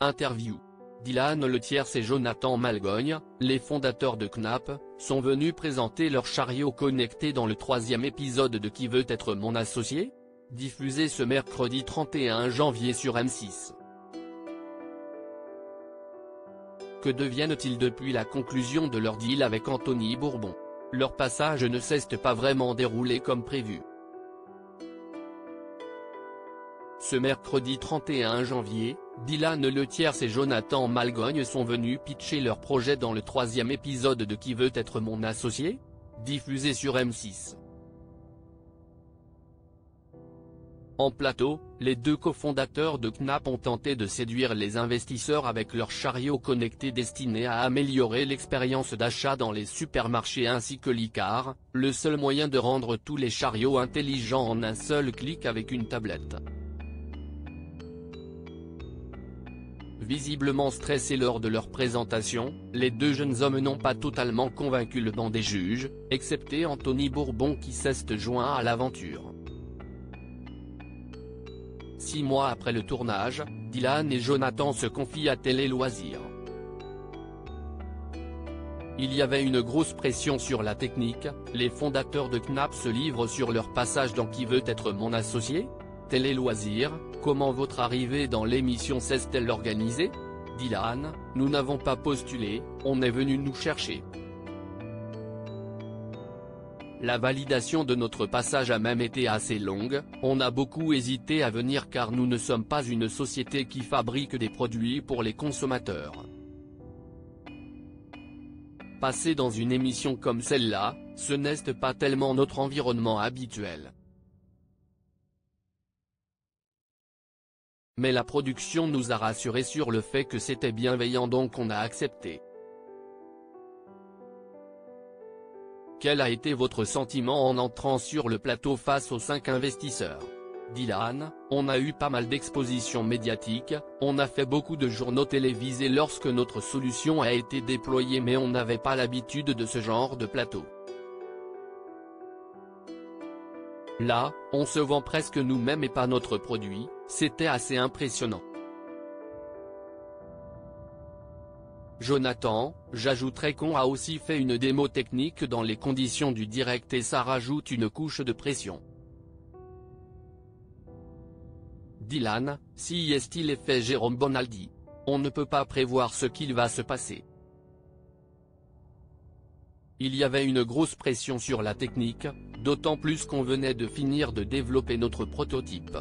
Interview. Dylan Le Tierce et Jonathan Malgogne, les fondateurs de Knapp, sont venus présenter leur chariot connecté dans le 3e épisode de Qui veut être mon associé ? Diffusé ce mercredi 31 janvier sur M6. Que deviennent-ils depuis la conclusion de leur deal avec Anthony Bourbon ? Leur passage ne s'est pas vraiment déroulé comme prévu. Ce mercredi 31 janvier, Dylan Le Tierce et Jonathan Malgogne sont venus pitcher leur projet dans le 3e épisode de Qui veut être mon associé ? Diffusé sur M6. En plateau, les deux cofondateurs de Knapp ont tenté de séduire les investisseurs avec leur chariot connecté destiné à améliorer l'expérience d'achat dans les supermarchés ainsi que l'e-car, le seul moyen de rendre tous les chariots intelligents en un seul clic avec une tablette. Visiblement stressés lors de leur présentation, les deux jeunes hommes n'ont pas totalement convaincu le banc des juges, excepté Anthony Bourbon qui s'est joint à l'aventure. 6 mois après le tournage, Dylan et Jonathan se confient à Télé Loisirs. Il y avait une grosse pression sur la technique, les fondateurs de Knapp se livrent sur leur passage dans Qui veut être mon associé ? Télé Loisirs, comment votre arrivée dans l'émission s'est-elle organisée ? Dylan, nous n'avons pas postulé, on est venu nous chercher. La validation de notre passage a même été assez longue, on a beaucoup hésité à venir car nous ne sommes pas une société qui fabrique des produits pour les consommateurs. Passer dans une émission comme celle-là, ce n'est pas tellement notre environnement habituel. Mais la production nous a rassurés sur le fait que c'était bienveillant donc on a accepté. Quel a été votre sentiment en entrant sur le plateau face aux 5 investisseurs ? Dylan, on a eu pas mal d'expositions médiatiques, on a fait beaucoup de journaux télévisés lorsque notre solution a été déployée mais on n'avait pas l'habitude de ce genre de plateau. Là, on se vend presque nous-mêmes et pas notre produit, c'était assez impressionnant. Jonathan, j'ajouterais qu'on a aussi fait une démo technique dans les conditions du direct et ça rajoute une couche de pression. Dylan, si est-il fait Jérôme Bonaldi. On ne peut pas prévoir ce qu'il va se passer. Il y avait une grosse pression sur la technique, d'autant plus qu'on venait de finir de développer notre prototype.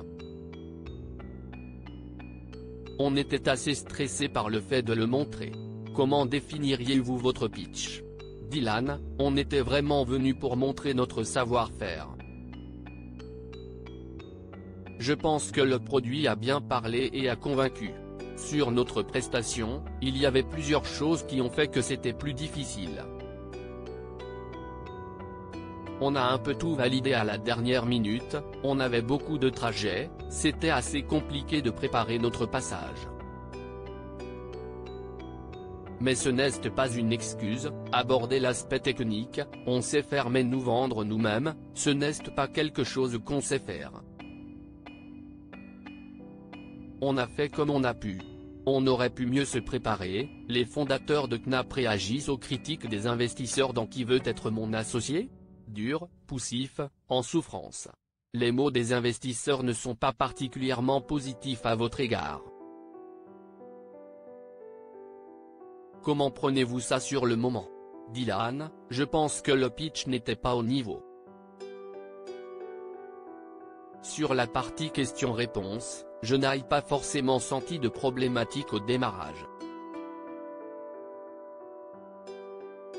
On était assez stressé par le fait de le montrer. Comment définiriez-vous votre pitch ? Dylan, on était vraiment venu pour montrer notre savoir-faire. Je pense que le produit a bien parlé et a convaincu. Sur notre prestation, il y avait plusieurs choses qui ont fait que c'était plus difficile. On a un peu tout validé à la dernière minute, on avait beaucoup de trajets, c'était assez compliqué de préparer notre passage. Mais ce n'est pas une excuse, aborder l'aspect technique, on sait faire mais nous vendre nous-mêmes, ce n'est pas quelque chose qu'on sait faire. On a fait comme on a pu. On aurait pu mieux se préparer, les fondateurs de Knapp réagissent aux critiques des investisseurs dans Qui veut être mon associé ? Dur, poussif, en souffrance. Les mots des investisseurs ne sont pas particulièrement positifs à votre égard. Comment prenez-vous ça sur le moment ? Dylan, je pense que le pitch n'était pas au niveau. Sur la partie questions-réponses, je n'ai pas forcément senti de problématique au démarrage.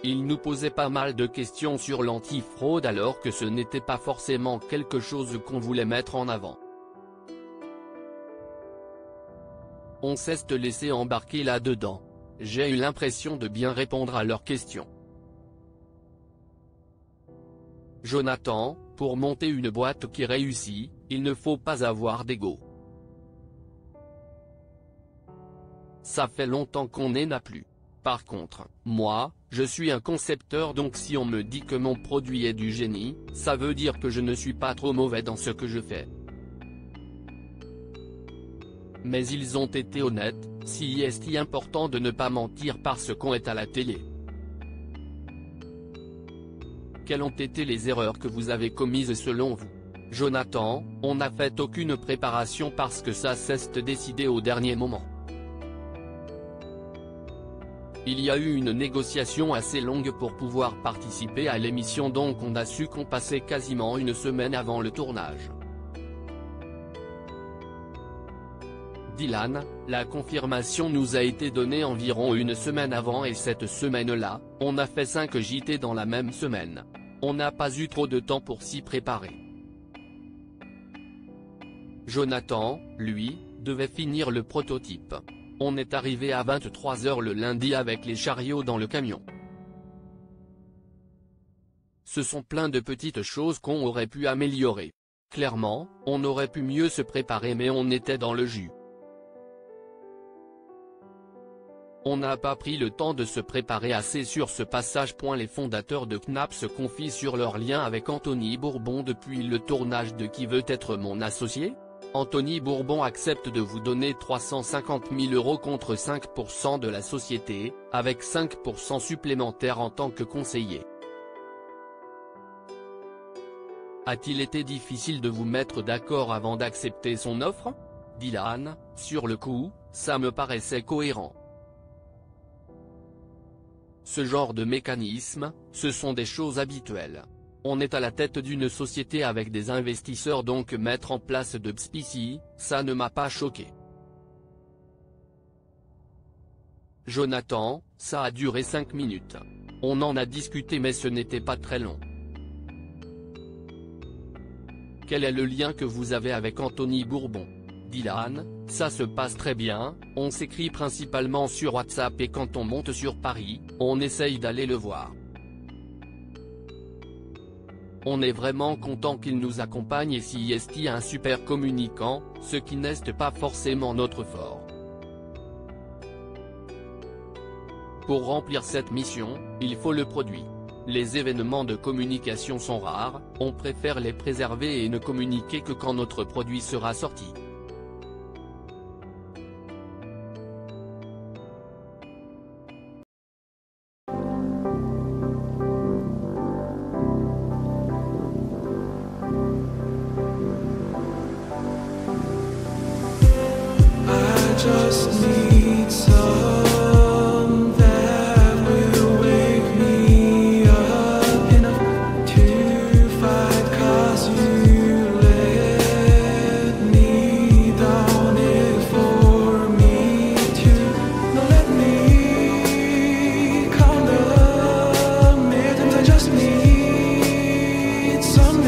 Il nous posait pas mal de questions sur l'antifraude alors que ce n'était pas forcément quelque chose qu'on voulait mettre en avant. On s'est laissé embarquer là-dedans. J'ai eu l'impression de bien répondre à leurs questions. Jonathan, pour monter une boîte qui réussit, il ne faut pas avoir d'ego. Ça fait longtemps qu'on n'en a plus. Par contre, moi, je suis un concepteur donc si on me dit que mon produit est du génie, ça veut dire que je ne suis pas trop mauvais dans ce que je fais. Mais ils ont été honnêtes, Si est important de ne pas mentir parce qu'on est à la télé. Quelles ont été les erreurs que vous avez commises selon vous? Jonathan, on n'a fait aucune préparation parce que ça s'est décidé au dernier moment. Il y a eu une négociation assez longue pour pouvoir participer à l'émission, donc on a su qu'on passait quasiment une semaine avant le tournage. Dylan, la confirmation nous a été donnée environ une semaine avant et cette semaine-là, on a fait 5 JT dans la même semaine. On n'a pas eu trop de temps pour s'y préparer. Jonathan, lui, devait finir le prototype. On est arrivé à 23 h le lundi avec les chariots dans le camion. Ce sont plein de petites choses qu'on aurait pu améliorer. Clairement, on aurait pu mieux se préparer mais on était dans le jus. On n'a pas pris le temps de se préparer assez sur ce passage. Les fondateurs de Knap se confient sur leur lien avec Anthony Bourbon depuis le tournage de Qui veut être mon associé? Anthony Bourbon accepte de vous donner 350 000 € contre 5% de la société, avec 5% supplémentaires en tant que conseiller. A-t-il été difficile de vous mettre d'accord avant d'accepter son offre? Dylan, sur le coup, ça me paraissait cohérent. Ce genre de mécanisme, ce sont des choses habituelles. On est à la tête d'une société avec des investisseurs, donc mettre en place de SPICI, ça ne m'a pas choqué. Jonathan, ça a duré 5 minutes. On en a discuté mais ce n'était pas très long. Quel est le lien que vous avez avec Anthony Bourbon? Dylan, ça se passe très bien, on s'écrit principalement sur WhatsApp et quand on monte sur Paris, on essaye d'aller le voir. On est vraiment content qu'il nous accompagne et si est un super communicant, ce qui n'est pas forcément notre fort. Pour remplir cette mission, il faut le produit. Les événements de communication sont rares, on préfère les préserver et ne communiquer que quand notre produit sera sorti. Just need some that will wake me up enough to fight, 'cause you let me down it for me to not let me count the minutes. I just need some